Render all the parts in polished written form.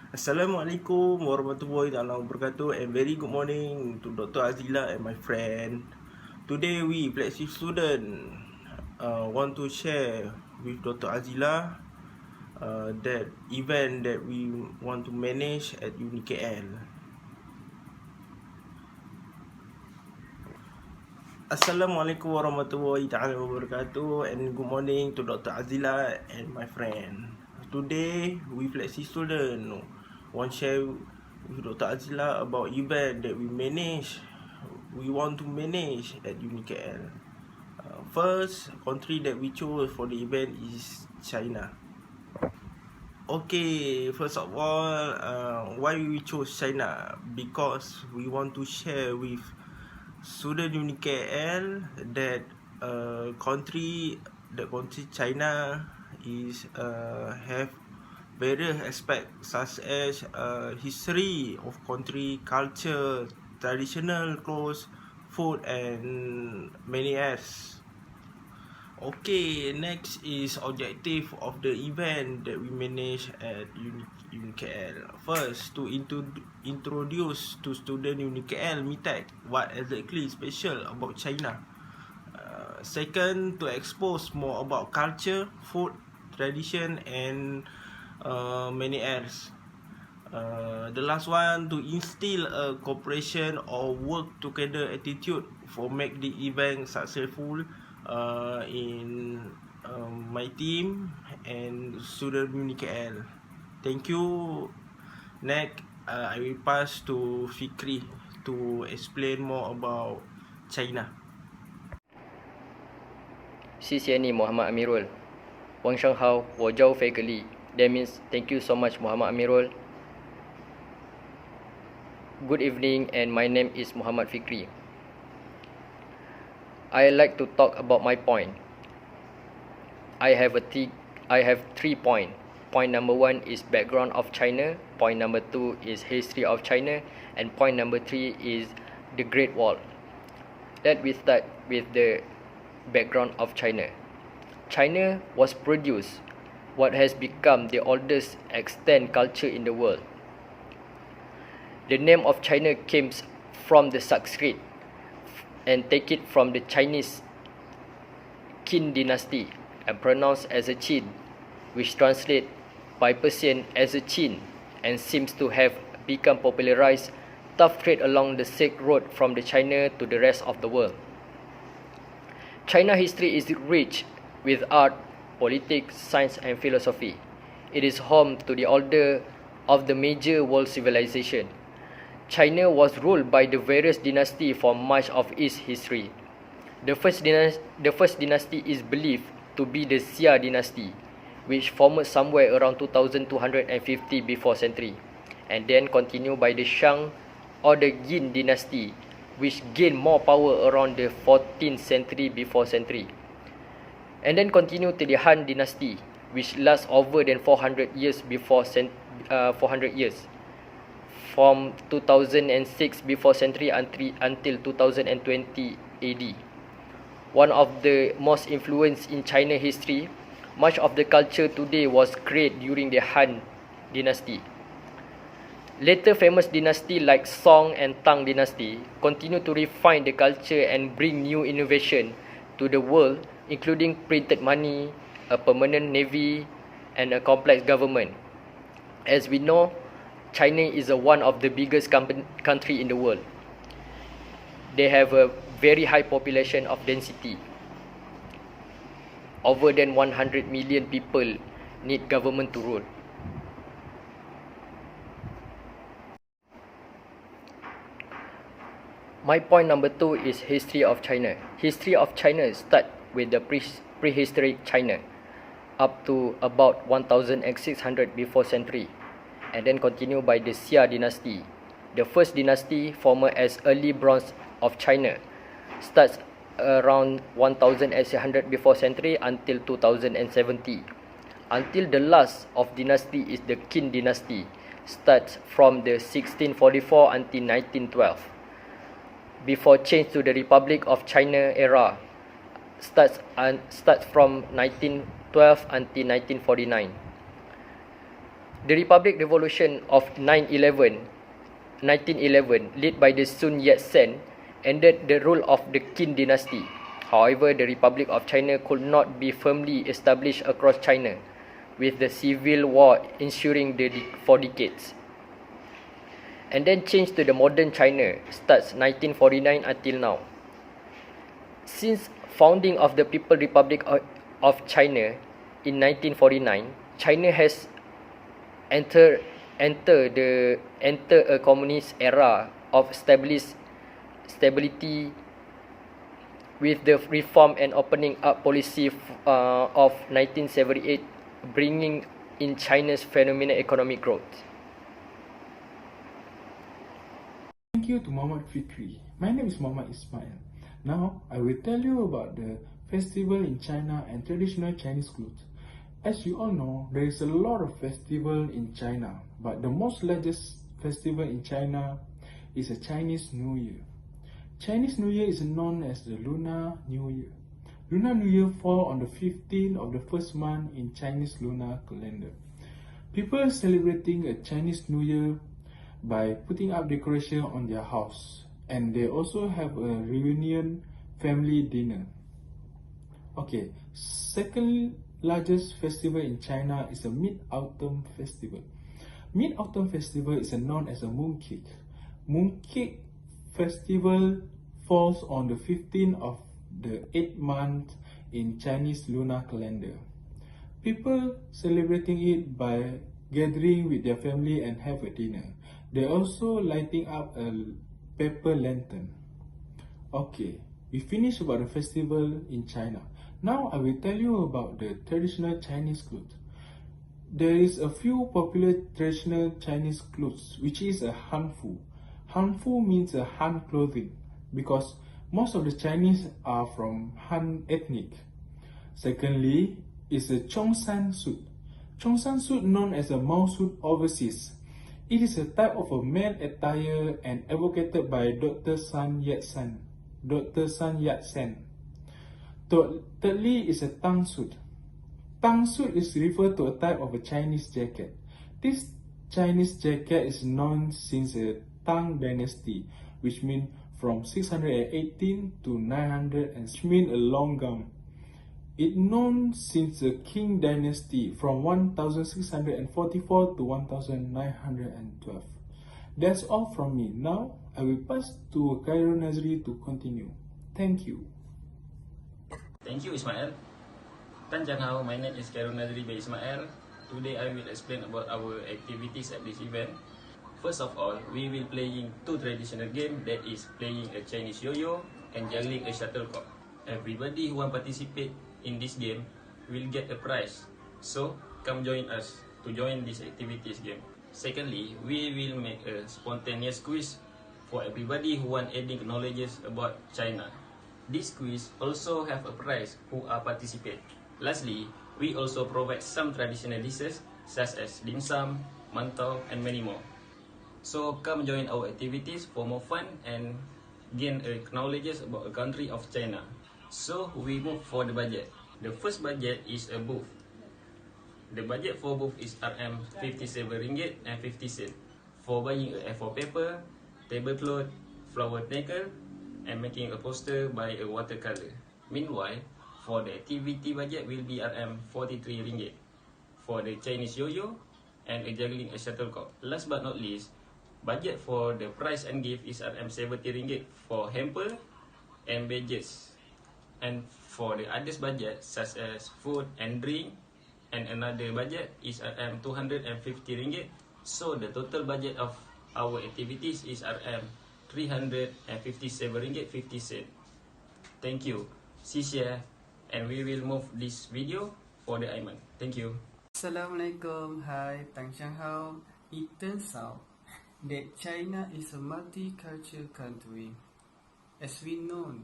Assalamualaikum warahmatullahi wabarakatuh and very good morning to Dr. Azila and my friend. Today we Flexi student want to share with Dr. Azila that event that we want to manage at UniKL. Assalamualaikum warahmatullahi wabarakatuh and good morning to Dr. Azila and my friend. Today we Flexi student want share with Dr. Azila about event that we want to manage at UniKL. First country that we chose for the event is China. Okay, first of all, why we chose China? Because we want to share with student UniKL that country China is have various aspects such as history of country, culture, traditional clothes, food and many else. Okay, next is objective of the event that we manage at UniKL. First, to introduce to student UniKL MITEC what exactly is special about China. Second, to expose more about culture, food, tradition and many else. The last one, to instill a cooperation or work together attitude for make the event successful in my team and student UniKL. Thank you. Next, I will pass to Fikri to explain more about China. 谢谢你 Muhammad Amirul. 晚上好，我叫菲格里。That means thank you so much Muhammad Amirul. Good evening and my name is Muhammad Fikri. I like to talk about my point. I have 3 points. Point number 1 is background of China. Point number 2 is history of China. And point number 3 is the Great Wall. Let me start with the background of China. China was produced what has become the oldest extant culture in the world. The name of China came from the Sanskrit and take it from the Chinese Qin dynasty and pronounced as a Qin, which translates by Persian as a Qin and seems to have become popularized tough trade along the Silk Road from the China to the rest of the world. China history is rich with art, politics, science and philosophy. It is home to the older of the major world civilization. China was ruled by the various dynasties for much of its history. The first dynasty is believed to be the Xia dynasty, which formed somewhere around 2250 before century, and then continued by the Shang or the Yin dynasty, which gained more power around the 14th century before century, and then continued to the Han dynasty, which lasts over than 400 years before 400 years, from 2006 before century until 2020 AD. One of the most influenced in China history, much of the culture today was created during the Han dynasty. Later famous dynasty like Song and Tang dynasty continue to refine the culture and bring new innovation to the world, including printed money, a permanent navy, and a complex government. As we know, China is one of the biggest country in the world. They have a very high population of density. Over than 100 million people need government to rule. My point number 2 is history of China. History of China starts with the prehistoric China up to about 1600 before century, and then continue by the Xia dynasty. The first dynasty, formed as early bronze of China, starts around 1800 before century until 2070. Until the last of dynasty is the Qin dynasty, starts from the 1644 until 1912. Before change to the Republic of China era, starts from 1912 until 1949. The Republic Revolution of 1911, led by the Sun Yat-sen, ended the rule of the Qin dynasty. However, the Republic of China could not be firmly established across China, with the Civil War ensuing for decades. And then change to the modern China, starts 1949 until now. Since founding of the People's Republic of China in 1949, China has entered a communist era of stability with the reform and opening up policy of 1978, bringing in China's phenomenal economic growth. Thank you to Muhammad Fikri. My name is Muhammad Ismail. Now, I will tell you about the festival in China and traditional Chinese clothes. As you all know, there is a lot of festival in China, but the most largest festival in China is a Chinese New Year. Chinese New Year is known as the Lunar New Year. Lunar New Year falls on the 15th of the first month in Chinese lunar calendar. People celebrating a Chinese New Year by putting up decoration on their house, and they also have a reunion family dinner. Okay, second largest festival in China is the Mid-Autumn Festival. Mid-Autumn Festival is known as a mooncake. Mooncake festival falls on the 15th of the 8th month in Chinese lunar calendar. People celebrating it by gathering with their family and have a dinner. They also lighting up a paper lantern. Okay, we finished about the festival in China. Now I will tell you about the traditional Chinese clothes. There is a few popular traditional Chinese clothes, which is a hanfu. Hanfu means a Han clothing because most of the Chinese are from Han ethnic. Secondly, is a Chongshan suit. Chongshan suit known as a Mao suit overseas. It is a type of a male attire and advocated by Dr. Sun Yat-sen. Thirdly is a Tang suit. Tang suit is referred to a type of a Chinese jacket. This Chinese jacket is known since the Tang dynasty, which means from 618 to 900 and mean a long gown. It known since the Qing dynasty from 1644 to 1912. That's all from me. Now I will pass to Cairo Nazri to continue. Thank you. Thank you, Ismail. Tanjang, my name is Cairo Nazri by Ismail. Today I will explain about our activities at this event. First of all, we will playing two traditional games, that is playing a Chinese yo-yo and juggling a shuttlecock. Everybody who want participate in this game will get a prize. So come join us to join this activities game. Secondly, we will make a spontaneous quiz for everybody who want adding knowledge about China. This quiz also have a prize who are participate. Lastly, we also provide some traditional dishes such as dim sum, mantau, and many more. So come join our activities for more fun and gain a knowledge about a country of China. So we move for the budget. The first budget is a booth. The budget for booth is RM57.50 for buying a A4 paper, tablecloth, flower decal, and making a poster by a watercolor. Meanwhile, for the activity budget will be RM43 for the Chinese yo-yo and a juggling a shuttlecock. Last but not least, budget for the prize and gift is RM70 for hamper and badges. And for the others budget such as food and drink, and another budget is RM250. So the total budget of our activities is RM357.50. Thank you. Xie, and we will move this video for the Aiman. Thank you. Assalamualaikum. Hi, Tang Xianghao. It turns out that China is a multicultural country. As we know,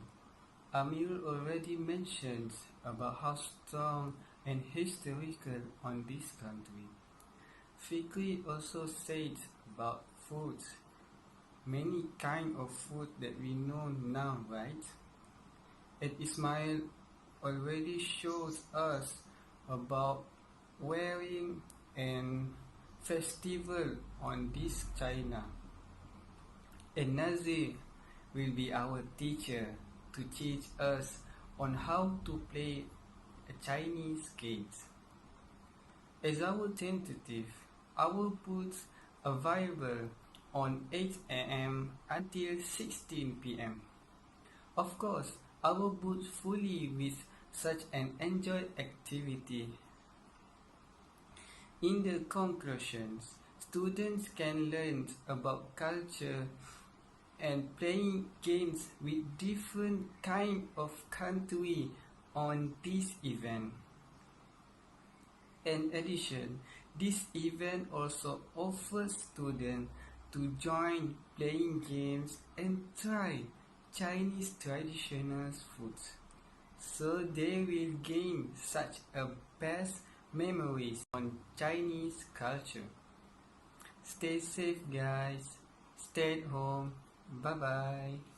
Amir already mentioned about how strong and historical on this country. Fikri also said about food. Many kind of food that we know now, right? And Ismail already shows us about wearing and festival on this China. Another will be our teacher to teach us on how to play a Chinese games. As our tentative, our booths available on 8 am until 16 pm. Of course, our booth fully with such an enjoyed activity. In the conclusions, students can learn about culture and playing games with different kind of country on this event. In addition, this event also offers students to join playing games and try Chinese traditional foods, so they will gain such a best memories on Chinese culture. Stay safe guys, stay at home, bye bye.